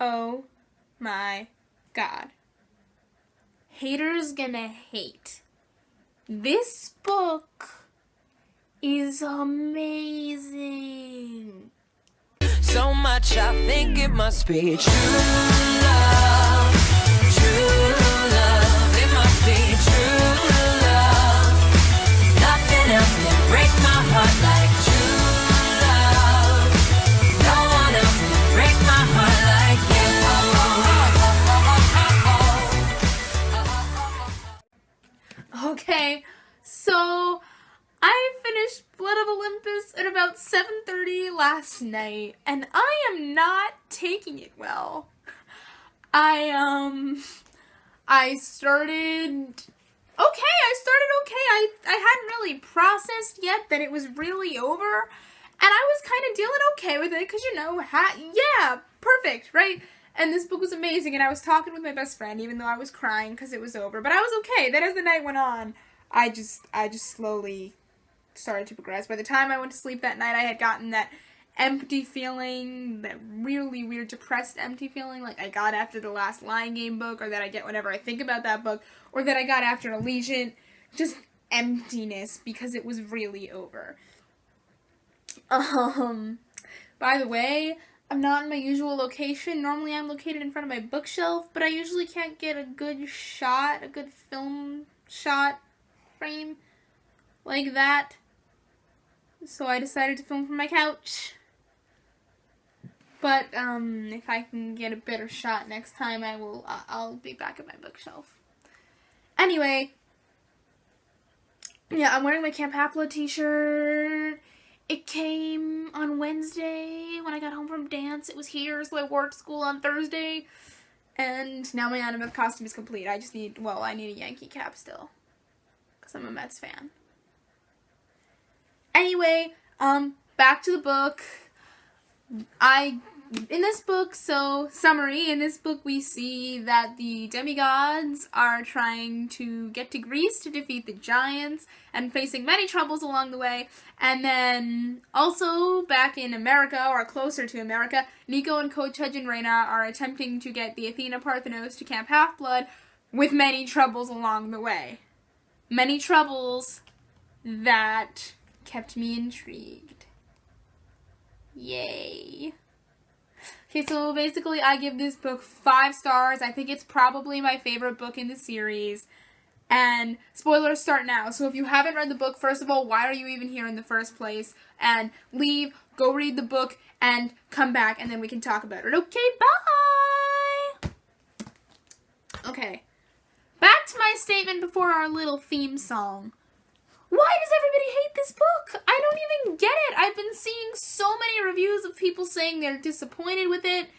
Oh my god. Haters gonna hate. This book is amazing. So much I think it must be true love, true love. It must be true love. Nothing else can break my heart like true love. No one else can break my heart like you. Okay, so I finished Blood of Olympus at about 7:30 last night, and I am not taking it well. I started okay. I hadn't really processed yet that it was really over, and I was kind of dealing okay with it, because, you know, yeah, perfect, right? And this book was amazing, and I was talking with my best friend, even though I was crying because it was over, but I was okay. Then as the night went on, I just slowly started to progress. By the time I went to sleep that night, I had gotten that empty feeling, that really weird, depressed, empty feeling like I got after the last Lion Game book, or that I get whenever I think about that book, or that I got after Allegiant. Just emptiness, because it was really over. By the way, I'm not in my usual location. Normally I'm located in front of my bookshelf, but I usually can't get a good shot, a good film shot frame like that. So I decided to film from my couch. But if I can get a better shot next time, I'll be back at my bookshelf. Anyway, yeah, I'm wearing my Camp Hapla t-shirt. It came on Wednesday when I got home from dance. It was here, so I wore it to school on Thursday. And now my Annabeth costume is complete. I need a Yankee cap still, because I'm a Mets fan. Anyway, back to the book. In this book we see that the demigods are trying to get to Greece to defeat the giants and facing many troubles along the way. And then also back in America, or closer to America, Nico and Coach and Reyna are attempting to get the Athena Parthenos to Camp Half-Blood with many troubles along the way. Many troubles that kept me intrigued. Yay. Okay, so basically I give this book 5 stars. I think it's probably my favorite book in the series. And spoilers start now. So if you haven't read the book, first of all, why are you even here in the first place? And leave, go read the book, and come back, and then we can talk about it. Okay, bye! Okay, back to my statement before our little theme song. Why does everybody hate this book? I don't even get it. I've been seeing so many reviews of people saying they're disappointed with it,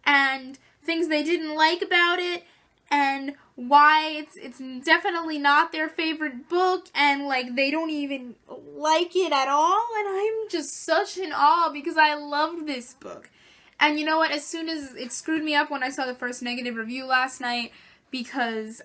and things they didn't like about it, and why it's definitely not their favorite book, and like they don't even like it at all, and I'm just such in awe because I loved this book. And you know what? As soon as it screwed me up when I saw the first negative review last night, because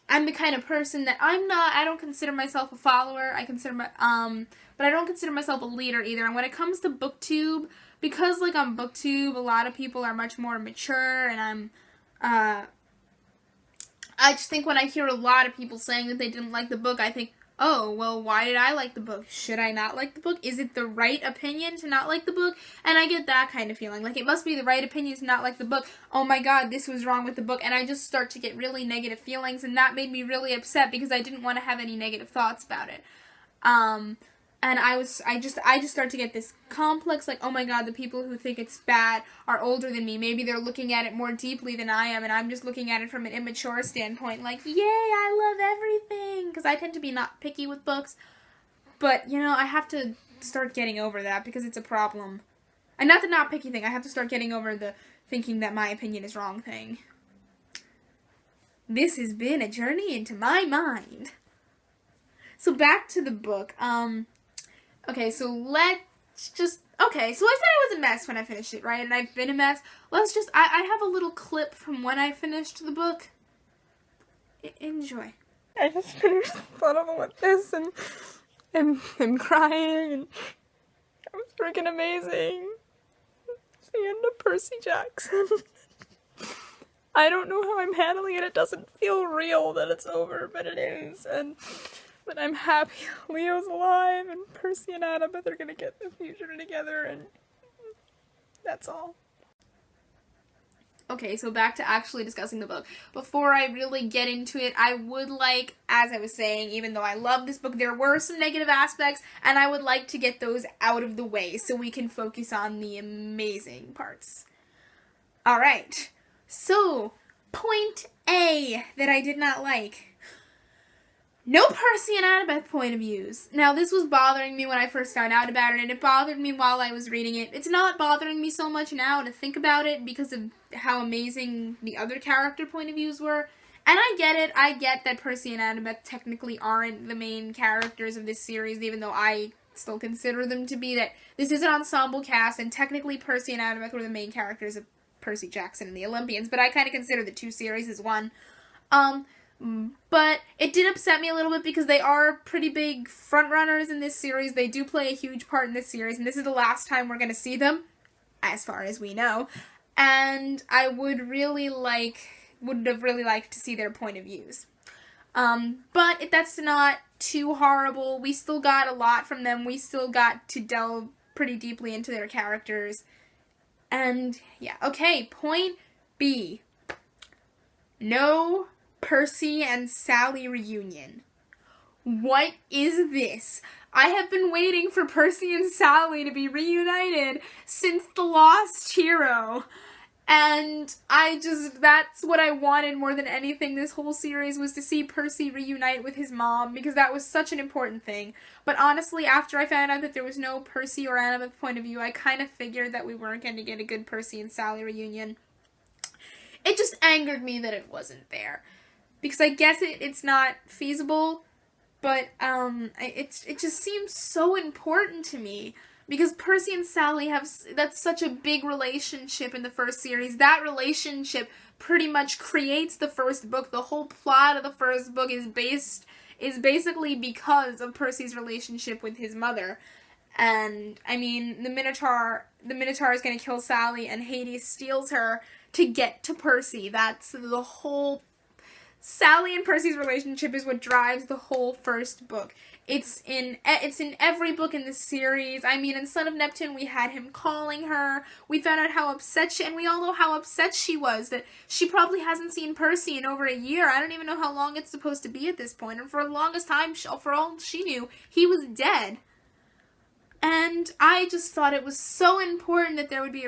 I'm the kind of person that I don't consider myself a follower. But I don't consider myself a leader either. And when it comes to BookTube, because like on BookTube, a lot of people are much more mature, and I just think when I hear a lot of people saying that they didn't like the book, I think, oh, well, why did I like the book? Should I not like the book? Is it the right opinion to not like the book? And I get that kind of feeling. Like, it must be the right opinion to not like the book. Oh my god, this was wrong with the book. And I just start to get really negative feelings, and that made me really upset because I didn't want to have any negative thoughts about it. And I just start to get this complex, like, oh my god, the people who think it's bad are older than me. Maybe they're looking at it more deeply than I am, and I'm just looking at it from an immature standpoint, like, yay, I love everything, because I tend to be not picky with books. But, you know, I have to start getting over that, because it's a problem. And not the not picky thing, I have to start getting over the thinking that my opinion is wrong thing. This has been a journey into my mind. So back to the book, okay, so I said I was a mess when I finished it, right? And I've been a mess. I have a little clip from when I finished the book. Enjoy. I just finished Blood of Olympus, and I'm crying, and it was freaking amazing. It's the end of Percy Jackson. I don't know how I'm handling it. It doesn't feel real that it's over, but it is. But I'm happy Leo's alive, and Percy and Annabeth are gonna get the future together, and that's all. Okay, so back to actually discussing the book. Before I really get into it, I would like, as I was saying, even though I love this book, there were some negative aspects, and I would like to get those out of the way so we can focus on the amazing parts. Alright, so, point A that I did not like. No Percy and Annabeth point of views. Now, this was bothering me when I first found out about it, and it bothered me while I was reading it. It's not bothering me so much now to think about it because of how amazing the other character point of views were. And I get it. I get that Percy and Annabeth technically aren't the main characters of this series, even though I still consider them to be. That this is an ensemble cast, and technically Percy and Annabeth were the main characters of Percy Jackson and the Olympians, but I kind of consider the two series as one. But it did upset me a little bit because they are pretty big frontrunners in this series. They do play a huge part in this series, and this is the last time we're going to see them, as far as we know. And I would have really liked to see their point of views. But that's not too horrible. We still got a lot from them. We still got to delve pretty deeply into their characters. And, yeah. Okay, point B. No Percy and Sally reunion. What is this? I have been waiting for Percy and Sally to be reunited since The Lost Hero. And that's what I wanted more than anything this whole series, was to see Percy reunite with his mom, because that was such an important thing. But honestly, after I found out that there was no Percy or Annabeth point of view, I kind of figured that we weren't going to get a good Percy and Sally reunion. It just angered me that it wasn't there. Because I guess it's not feasible, but it just seems so important to me. Because Percy and Sally that's such a big relationship in the first series. That relationship pretty much creates the first book. The whole plot of the first book is basically because of Percy's relationship with his mother. And, I mean, the Minotaur is going to kill Sally, and Hades steals her to get to Percy. That's the whole... Sally and Percy's relationship is what drives the whole first book. It's in every book in the series. I mean, in Son of Neptune, we had him calling her. We found out how upset and we all know how upset she was, that she probably hasn't seen Percy in over a year. I don't even know how long it's supposed to be at this point. And for the longest time, for all she knew, he was dead. And I just thought it was so important that there would be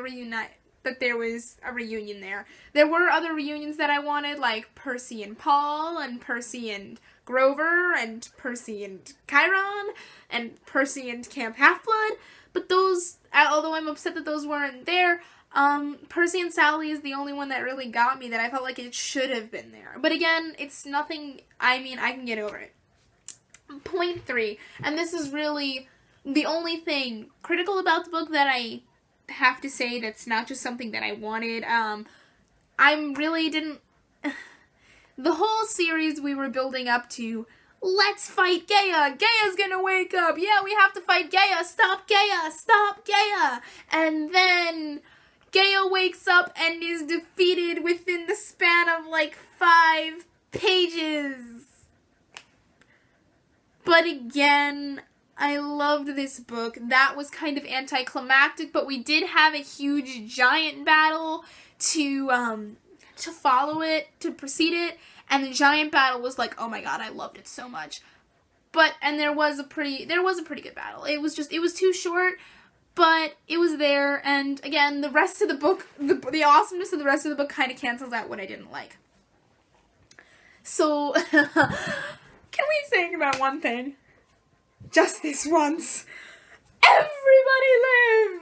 that there was a reunion there. There were other reunions that I wanted, like Percy and Paul, and Percy and Grover, and Percy and Chiron, and Percy and Camp Half-Blood, but those, although I'm upset that those weren't there, Percy and Sally is the only one that really got me, that I felt like it should have been there. But again, it's nothing, I mean, I can get over it. Point 3, and this is really the only thing critical about the book that I have to say that's not just something that I wanted. The whole series we were building up to, let's fight Gaea! Gaea's gonna wake up! Yeah, we have to fight Gaea! Stop Gaea! Stop Gaea! And then Gaea wakes up and is defeated within the span of like 5 pages. But again, I loved this book. That was kind of anticlimactic, but we did have a huge giant battle to follow it, to precede it, and the giant battle was like, oh my god, I loved it so much. And there was a pretty good battle. It was too short, but it was there, and again, the rest of the book, the awesomeness of the rest of the book kind of cancels out what I didn't like. So, can we think about one thing? Just this once. Everybody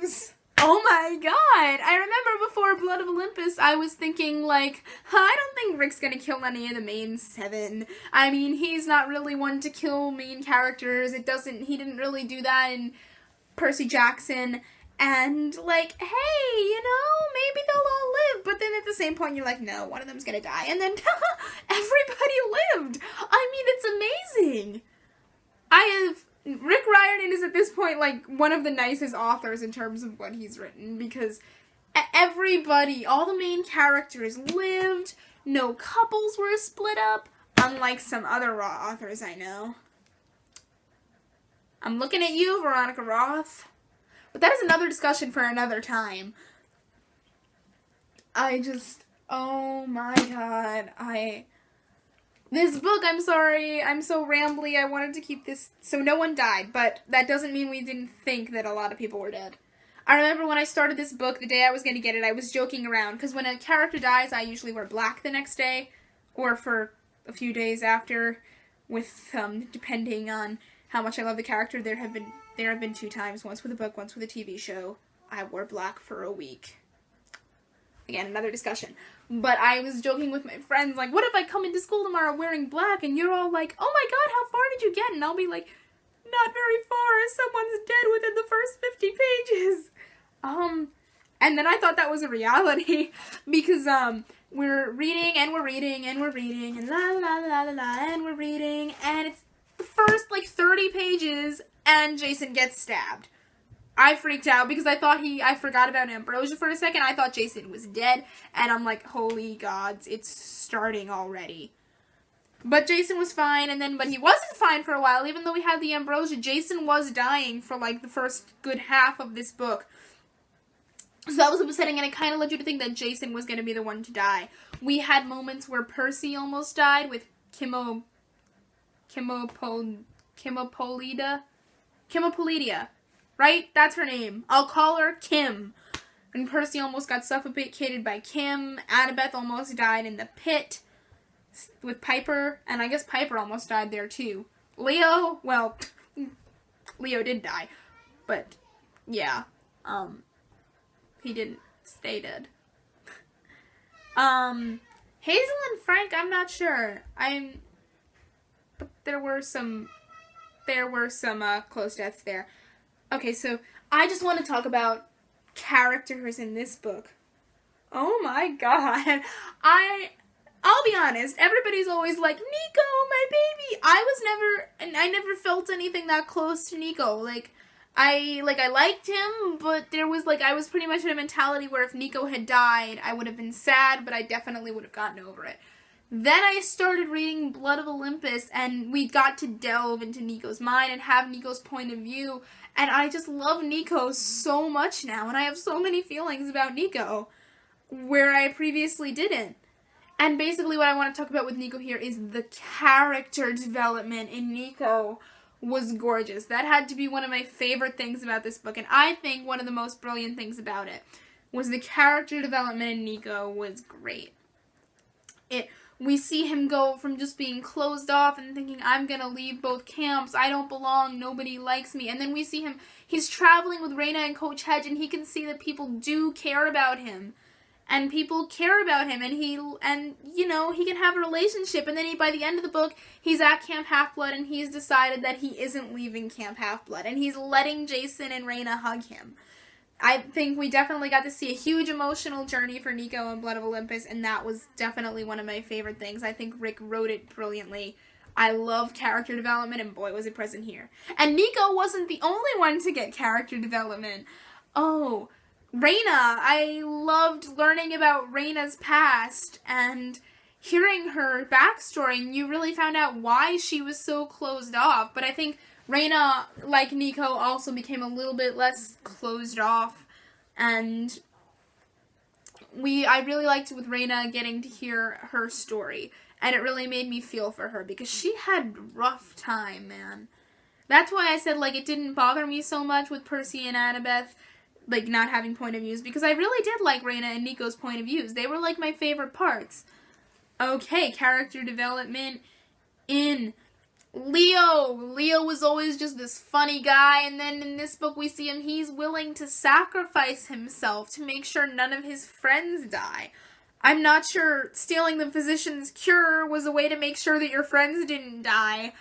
lives! Oh my god! I remember before Blood of Olympus, I was thinking, like, I don't think Rick's gonna kill any of the main 7. I mean, he's not really one to kill main characters. He didn't really do that in Percy Jackson. And, like, hey, maybe they'll all live. But then at the same point, you're like, no, one of them's gonna die. And then, everybody lived! I mean, it's amazing! Rick Riordan is at this point, like, one of the nicest authors in terms of what he's written, because Everybody, all the main characters lived. No couples were split up, unlike some other Raw authors I know. I'm looking at you, Veronica Roth. But that is another discussion for another time. Oh my god, this book, I'm sorry, I'm so rambly, I wanted to keep this, so no one died, but that doesn't mean we didn't think that a lot of people were dead. I remember when I started this book, the day I was going to get it, I was joking around, because when a character dies, I usually wear black the next day, or for a few days after, with, depending on how much I love the character. There have been 2 times, once with a book, once with a TV show, I wore black for a week. Again, another discussion. But I was joking with my friends, like, what if I come into school tomorrow wearing black, and you're all like, oh my god, how far did you get? And I'll be like, not very far, someone's dead within the first 50 pages. And then I thought that was a reality, because, we're reading, and we're reading, and we're reading, and la la la la la, and we're reading, and it's the first, 30 pages, and Jason gets stabbed. I freaked out because I forgot about Ambrosia for a second. I thought Jason was dead, and I'm like, holy gods, it's starting already. But Jason was fine, but he wasn't fine for a while, even though we had the Ambrosia. Jason was dying for, the first good half of this book. So that was upsetting, and it kind of led you to think that Jason was going to be the one to die. We had moments where Percy almost died with Kimopolidia. Right? That's her name. I'll call her Kim. And Percy almost got suffocated by Kim. Annabeth almost died in the pit with Piper. And I guess Piper almost died there too. Leo, well, Leo did die. But, yeah. He didn't stay dead. Hazel and Frank, I'm not sure. But there were some close deaths there. Okay, so I just want to talk about characters in this book. Oh my god. I'll be honest, everybody's always like, Nico, my baby. I never felt anything that close to Nico. I liked him, but I was pretty much in a mentality where if Nico had died, I would have been sad, but I definitely would have gotten over it. Then I started reading Blood of Olympus, and we got to delve into Nico's mind and have Nico's point of view, and I just love Nico so much now, and I have so many feelings about Nico, where I previously didn't. And basically what I want to talk about with Nico here is the character development in Nico was gorgeous. That had to be one of my favorite things about this book, and I think one of the most brilliant things about it was the character development in Nico was great. We see him go from just being closed off and thinking, I'm gonna leave both camps, I don't belong, nobody likes me. And then we see him, he's traveling with Raina and Coach Hedge, and he can see that people do care about him. And people care about him, and he can have a relationship. And then by the end of the book, he's at Camp Half-Blood, and he's decided that he isn't leaving Camp Half-Blood. And he's letting Jason and Raina hug him. I think we definitely got to see a huge emotional journey for Nico in Blood of Olympus, and that was definitely one of my favorite things. I think Rick wrote it brilliantly. I love character development, and boy, was it present here. And Nico wasn't the only one to get character development. Oh, Raina. I loved learning about Raina's past and hearing her backstory, and you really found out why she was so closed off. But I think Raina, like Nico, also became a little bit less closed off, and I really liked with Raina getting to hear her story, and it really made me feel for her, because she had a rough time, man. That's why I said, it didn't bother me so much with Percy and Annabeth, not having point of views, because I really did like Raina and Nico's point of views. They were, my favorite parts. Okay, character development in Leo. Leo was always just this funny guy, and then in this book we see him, he's willing to sacrifice himself to make sure none of his friends die. I'm not sure stealing the physician's cure was a way to make sure that your friends didn't die,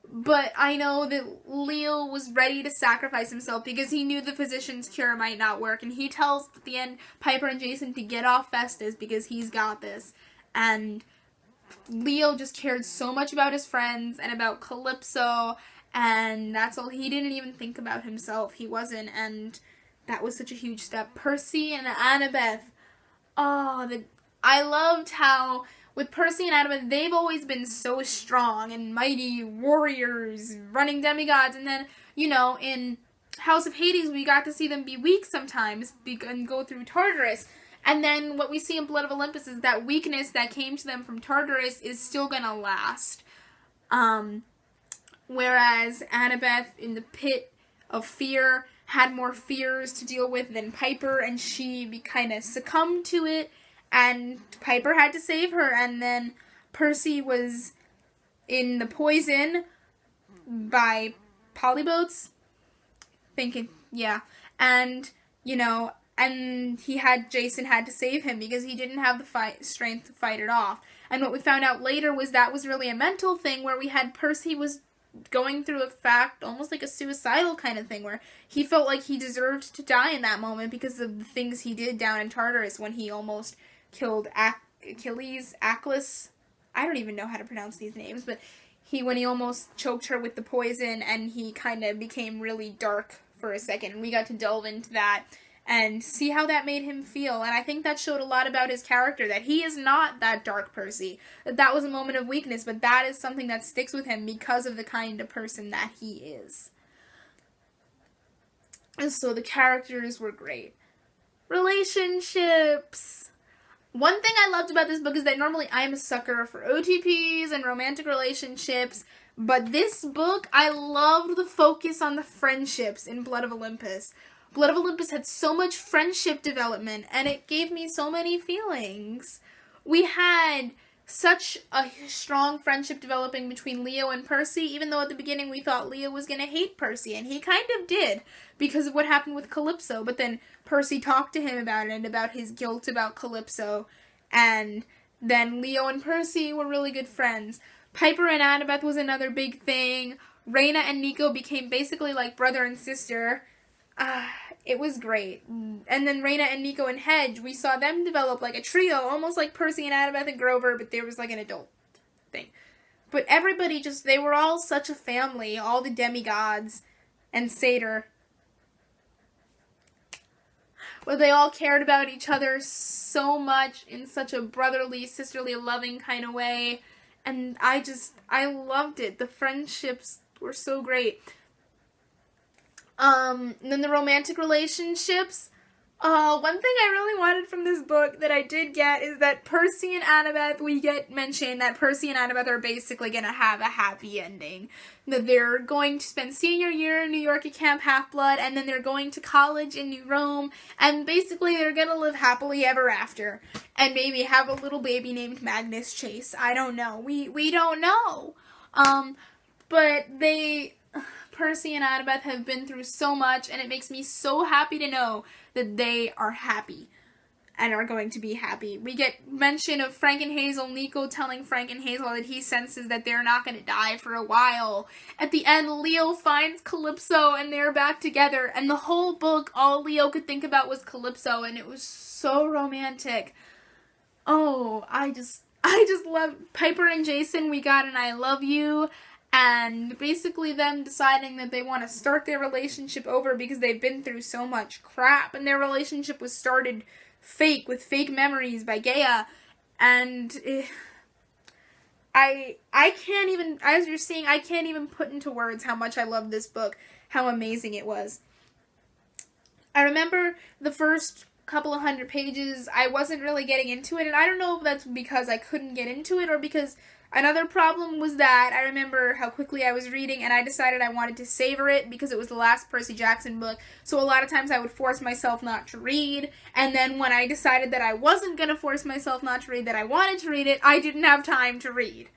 but I know that Leo was ready to sacrifice himself because he knew the physician's cure might not work, and he tells, at the end, Piper and Jason to get off Festus because he's got this, and Leo just cared so much about his friends and about Calypso, and that's all. He didn't even think about himself. He wasn't, and that was such a huge step. Percy and Annabeth. Oh, I loved how with Percy and Annabeth, they've always been so strong and mighty warriors, running demigods, and then, you know, in House of Hades, we got to see them be weak sometimes and go through Tartarus. And then what we see in Blood of Olympus is that weakness that came to them from Tartarus is still gonna last. Whereas Annabeth in the pit of fear had more fears to deal with than Piper, and she kind of succumbed to it, and Piper had to save her. And then Percy was in the poison by polyboats, thinking, yeah, and, you know, and Jason had to save him because he didn't have the strength to fight it off. And what we found out later was that was really a mental thing, where we had Percy was going through almost like a suicidal kind of thing, where he felt like he deserved to die in that moment because of the things he did down in Tartarus when he almost killed Achilles. I don't even know how to pronounce these names, but when he almost choked her with the poison, and he kind of became really dark for a second, and we got to delve into that and see how that made him feel. And I think that showed a lot about his character, that he is not that dark Percy. That was a moment of weakness, but that is something that sticks with him because of the kind of person that he is. And so the characters were great. Relationships. One thing I loved about this book is that normally I'm a sucker for OTPs and romantic relationships, but this book, I loved the focus on the friendships in Blood of Olympus. Blood of Olympus had so much friendship development, and it gave me so many feelings. We had such a strong friendship developing between Leo and Percy, even though at the beginning we thought Leo was going to hate Percy, and he kind of did because of what happened with Calypso, but then Percy talked to him about it and about his guilt about Calypso, and then Leo and Percy were really good friends. Piper and Annabeth was another big thing. Raina and Nico became basically like brother and sister. It was great. And then Raina and Nico and Hedge, we saw them develop like a trio, almost like Percy and Annabeth and Grover, but there was like an adult thing. But everybody they were all such a family, all the demigods and Satyr. Where they all cared about each other so much in such a brotherly, sisterly, loving kind of way. And I loved it. The friendships were so great. Then the romantic relationships. One thing I really wanted from this book that I did get is that Percy and Annabeth, we get mentioned that Percy and Annabeth are basically going to have a happy ending. That they're going to spend senior year in New York at Camp Half-Blood, and then they're going to college in New Rome, and basically they're going to live happily ever after. And maybe have a little baby named Magnus Chase. I don't know. We don't know. But Percy and Annabeth have been through so much, and it makes me so happy to know that they are happy and are going to be happy. We get mention of Frank and Hazel, Nico telling Frank and Hazel that he senses that they're not going to die for a while. At the end, Leo finds Calypso, and they're back together, and the whole book, all Leo could think about was Calypso, and it was so romantic. Oh, I just love Piper and Jason. We got an I love you. And basically them deciding that they want to start their relationship over because they've been through so much crap. And their relationship was started fake, with fake memories by Gaea. And I can't even, as you're seeing, I can't even put into words how much I love this book, how amazing it was. I remember the first couple of 100 pages, I wasn't really getting into it. And I don't know if that's because I couldn't get into it or because another problem was that I remember how quickly I was reading, and I decided I wanted to savor it because it was the last Percy Jackson book, so a lot of times I would force myself not to read, and then when I decided that I wasn't going to force myself not to read, that I wanted to read it, I didn't have time to read.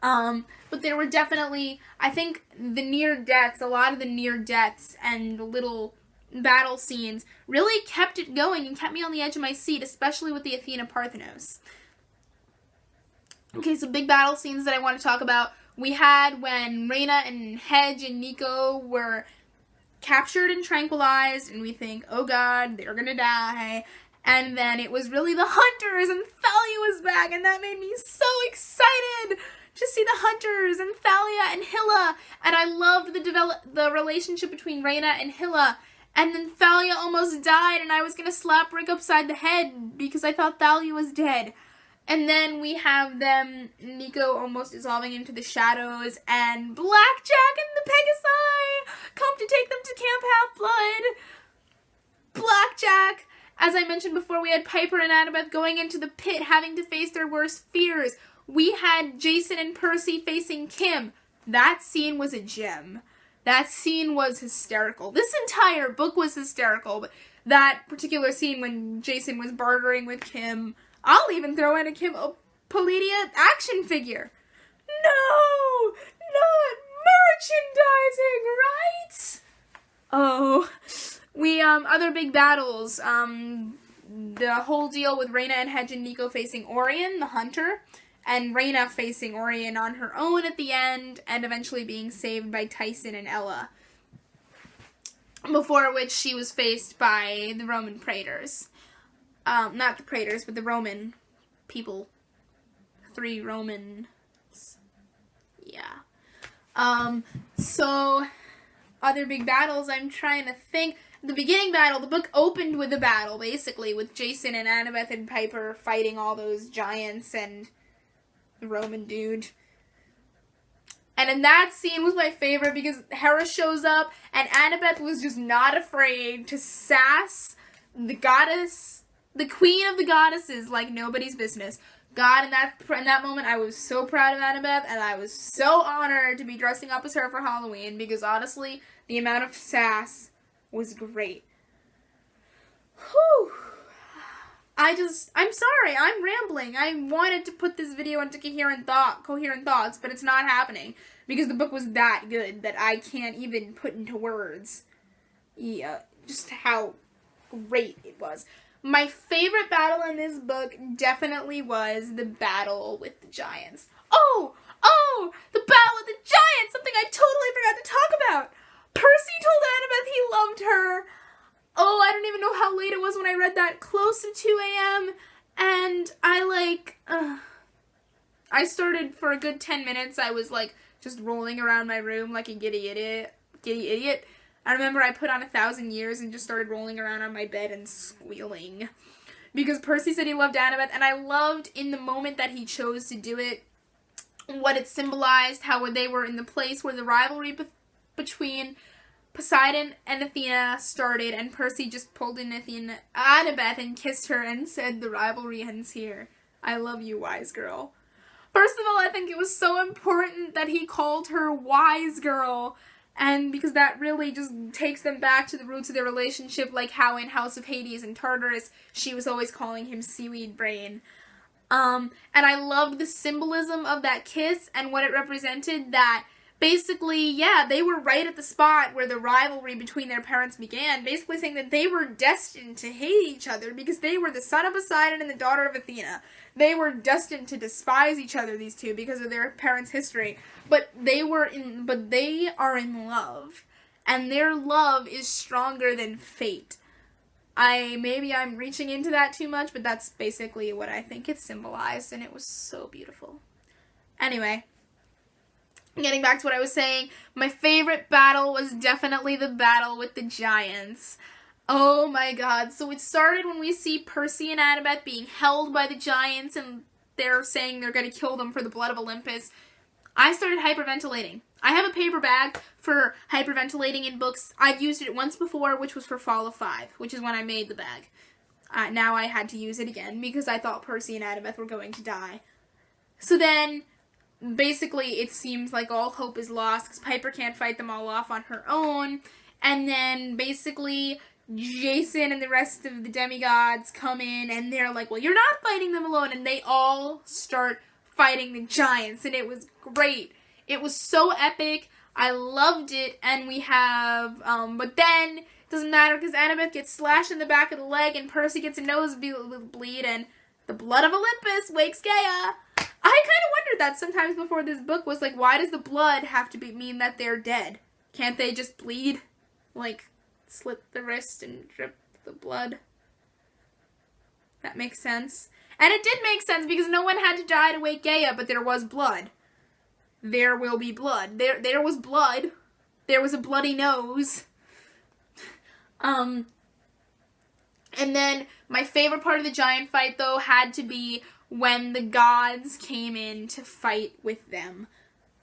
But there were definitely, I think, a lot of the near deaths and the little battle scenes really kept it going and kept me on the edge of my seat, especially with the Athena Parthenos. Okay, so big battle scenes that I want to talk about. We had when Raina and Hedge and Nico were captured and tranquilized, and we think, oh god, they're gonna die. And then it was really the Hunters, and Thalia was back, and that made me so excited to see the Hunters, and Thalia and Hilla. And I loved the relationship between Raina and Hilla. And then Thalia almost died, and I was going to slap Rick upside the head because I thought Thalia was dead. And then we have them, Nico almost dissolving into the shadows, and Blackjack and the Pegasi come to take them to Camp Half-Blood. Blackjack, as I mentioned before, we had Piper and Annabeth going into the pit, having to face their worst fears. We had Jason and Percy facing Kim. That scene was a gem. That scene was hysterical. This entire book was hysterical, but that particular scene when Jason was bartering with Kim, I'll even throw in a Kim Palladium action figure. No! Not merchandising, right? Oh. Other big battles. The whole deal with Reyna and Hedge and Nico facing Orion, the hunter, and Reyna facing Orion on her own at the end, and eventually being saved by Tyson and Ella. Before which she was faced by the Roman praetors. Not the praetors, but the Roman people. 3 Romans. Yeah. So, other big battles, I'm trying to think. The beginning battle, the book opened with a battle, basically, with Jason and Annabeth and Piper fighting all those giants and the Roman dude. And in that scene was my favorite because Hera shows up and Annabeth was just not afraid to sass the goddess, the queen of the goddesses, like nobody's business. God, in that moment, I was so proud of Annabeth, and I was so honored to be dressing up as her for Halloween because honestly, the amount of sass was great. Whew. I'm sorry, I'm rambling. I wanted to put this video into coherent thoughts, but it's not happening because the book was that good that I can't even put into words. Yeah, just how great it was. My favorite battle in this book definitely was the battle with the giants. Oh, the battle with the giants, something I totally forgot to talk about. Percy told Annabeth he loved her. Oh, I don't even know how late it was when I read that, close to 2 a.m. And I started for a good 10 minutes. I was just rolling around my room like a giddy idiot. I remember I put on 1,000 Years and just started rolling around on my bed and squealing. Because Percy said he loved Annabeth, and I loved in the moment that he chose to do it, what it symbolized, how they were in the place where the rivalry between Poseidon and Athena started, and Percy just pulled in Annabeth and kissed her and said, "The rivalry ends here. I love you, wise girl." First of all, I think it was so important that he called her wise girl, and because that really just takes them back to the roots of their relationship, like how in House of Hades and Tartarus, she was always calling him seaweed brain. And I loved the symbolism of that kiss and what it represented, that basically, yeah, they were right at the spot where the rivalry between their parents began, basically saying that they were destined to hate each other because they were the son of Poseidon and the daughter of Athena. They were destined to despise each other, these two, because of their parents' history. But they are in love, and their love is stronger than fate. Maybe I'm reaching into that too much, but that's basically what I think it symbolized, and it was so beautiful. Anyway, getting back to what I was saying, my favorite battle was definitely the battle with the giants. Oh my god. So it started when we see Percy and Annabeth being held by the giants, and they're saying they're going to kill them for the Blood of Olympus. I started hyperventilating. I have a paper bag for hyperventilating in books. I've used it once before, which was for Fall of 5, which is when I made the bag. Now I had to use it again because I thought Percy and Annabeth were going to die. So then, basically, it seems like all hope is lost because Piper can't fight them all off on her own. And then, basically, Jason and the rest of the demigods come in and they're like, well, you're not fighting them alone. And they all start fighting the giants. And it was great. It was so epic. I loved it. And we have, but then, it doesn't matter because Annabeth gets slashed in the back of the leg and Percy gets a nosebleed and the Blood of Olympus wakes Gaea. I kind of wondered that sometimes before this book was like, why does the blood have to mean that they're dead? Can't they just bleed? Like, slit the wrist and drip the blood? That makes sense. And it did make sense because no one had to die to wake Gaea, but there was blood. There will be blood. There was blood. There was a bloody nose. And then my favorite part of the giant fight, though, had to be when the gods came in to fight with them.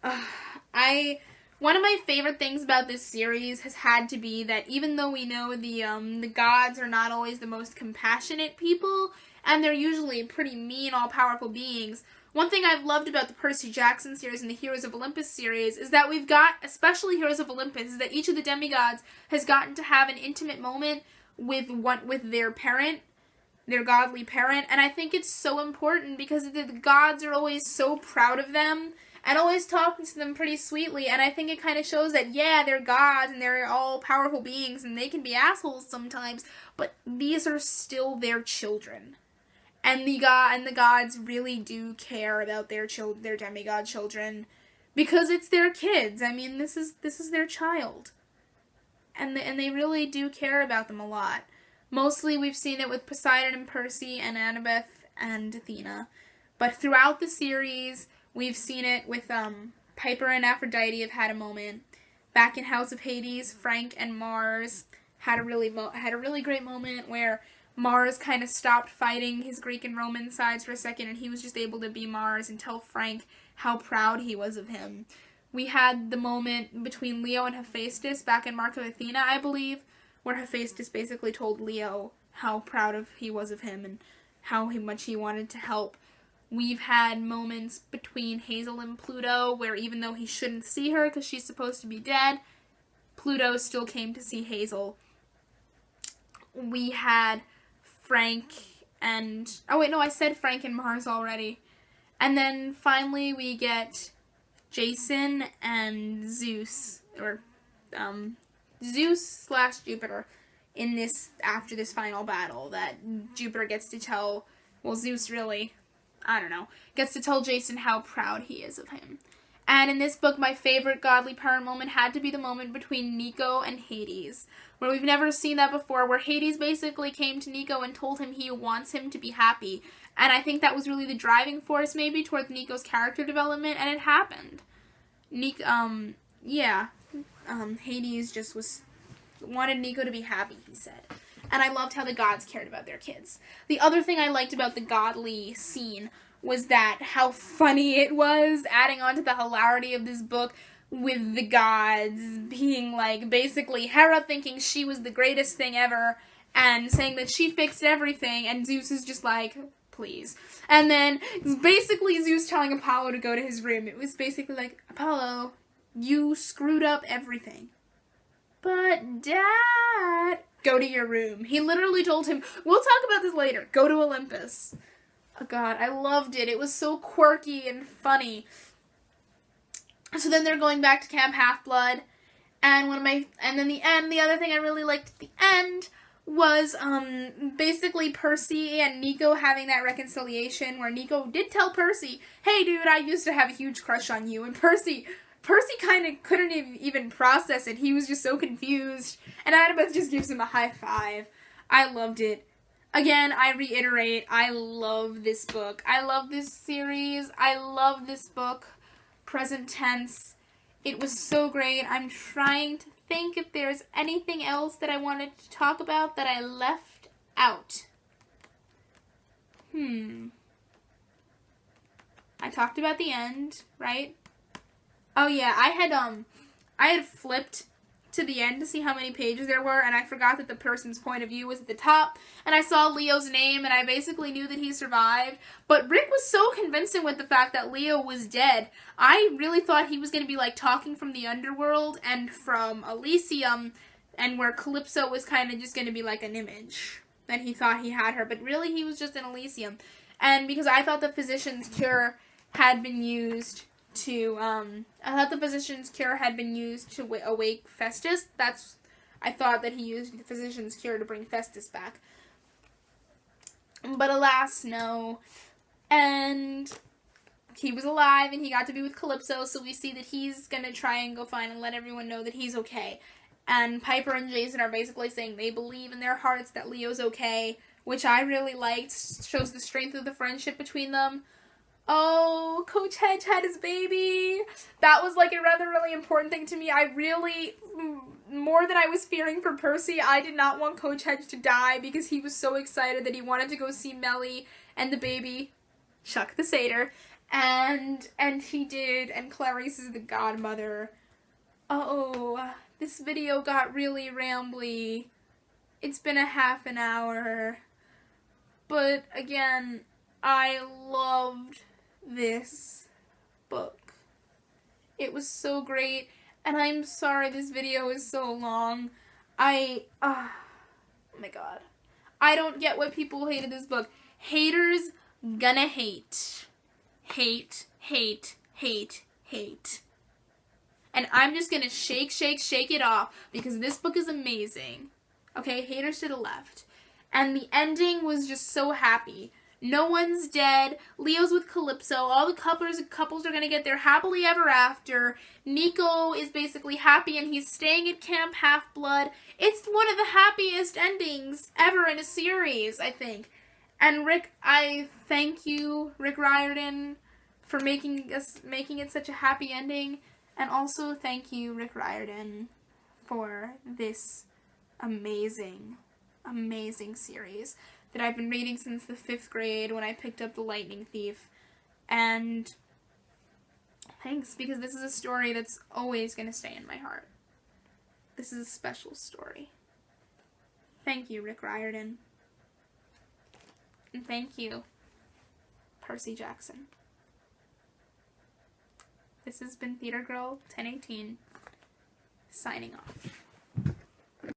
One of my favorite things about this series has had to be that even though we know the gods are not always the most compassionate people, and they're usually pretty mean, all-powerful beings, one thing I've loved about the Percy Jackson series and the Heroes of Olympus series is that we've got, especially Heroes of Olympus, is that each of the demigods has gotten to have an intimate moment with their parent, their godly parent, and I think it's so important because the gods are always so proud of them and always talking to them pretty sweetly, and I think it kind of shows that, yeah, they're gods and they're all powerful beings and they can be assholes sometimes, but these are still their children. And the gods really do care about their demigod children because it's their kids. I mean, this is their child. And they really do care about them a lot. Mostly we've seen it with Poseidon and Percy and Annabeth and Athena. But throughout the series, we've seen it with Piper and Aphrodite have had a moment. Back in House of Hades, Frank and Mars had a really great moment where Mars kind of stopped fighting his Greek and Roman sides for a second, and he was just able to be Mars and tell Frank how proud he was of him. We had the moment between Leo and Hephaestus back in Mark of Athena, I believe, where Hephaestus basically told Leo how proud he was of him and how much he wanted to help. We've had moments between Hazel and Pluto where even though he shouldn't see her because she's supposed to be dead, Pluto still came to see Hazel. We had Frank and... oh wait, no, I said Frank and Mars already. And then finally we get Jason and Zeus, or Zeus/Jupiter in this, after this final battle that Jupiter gets to tell, well, Zeus really, I don't know, gets to tell Jason how proud he is of him. And in this book, my favorite godly parent moment had to be the moment between Nico and Hades, where we've never seen that before, where Hades basically came to Nico and told him he wants him to be happy. And I think that was really the driving force, maybe, towards Nico's character development, and it happened. Hades just wanted Nico to be happy, he said. And I loved how the gods cared about their kids. The other thing I liked about the godly scene was that how funny it was, adding on to the hilarity of this book, with the gods being like, basically Hera thinking she was the greatest thing ever and saying that she fixed everything, and Zeus is just like, please. And then basically Zeus telling Apollo to go to his room. It was basically like, Apollo, you screwed up everything. But Dad, go to your room. He literally told him, we'll talk about this later, go to Olympus. Oh God, I loved it. It was so quirky and funny. So then they're going back to Camp Half-Blood, and the other thing I really liked at the end was basically Percy and Nico having that reconciliation where Nico did tell Percy, hey dude, I used to have a huge crush on you, and Percy kind of couldn't even process it. He was just so confused, and Annabeth just gives him a high five. I loved it. Again, I reiterate, I love this book. I love this series. I love this book. Present tense. It was so great. I'm trying to think if there's anything else that I wanted to talk about that I left out. I talked about the end, right? Oh yeah, I had flipped to the end to see how many pages there were, and I forgot that the person's point of view was at the top, and I saw Leo's name, and I basically knew that he survived, but Rick was so convincing with the fact that Leo was dead. I really thought he was going to be, like, talking from the underworld and from Elysium, and where Calypso was kind of just going to be, like, an image, that he thought he had her, but really he was just in Elysium. And because I thought the physician's cure had been used to awake Festus. I thought that he used the physician's cure to bring Festus back. But alas, no. And he was alive, and he got to be with Calypso, so we see that he's gonna try and go find and let everyone know that he's okay. And Piper and Jason are basically saying they believe in their hearts that Leo's okay, which I really liked. Shows the strength of the friendship between them. Oh, Coach Hedge had his baby. That was like a rather really important thing to me. I really more than I was fearing for Percy, I did not want Coach Hedge to die because he was so excited that he wanted to go see Melly and the baby, Chuck the Satyr, and he did, and Clarice is the godmother. Oh, this video got really rambly. It's been a half an hour. But again, I loved this book. It was so great, and I'm sorry this video is so long. Oh my god. I don't get why people hated this book. Haters gonna hate. Hate, hate, hate, hate. And I'm just gonna shake it off because this book is amazing. Okay, haters to the left. And the ending was just so happy. No one's dead. Leo's with Calypso. All the couples are going to get their happily ever after. Nico is basically happy and he's staying at Camp Half-Blood. It's one of the happiest endings ever in a series, I think. And Rick, I thank you, Rick Riordan, for making it such a happy ending. And also thank you, Rick Riordan, for this amazing series that I've been reading since the 5th grade when I picked up The Lightning Thief. And thanks, because this is a story that's always going to stay in my heart. This is a special story. Thank you, Rick Riordan. And thank you, Percy Jackson. This has been Theater Girl 1018, signing off.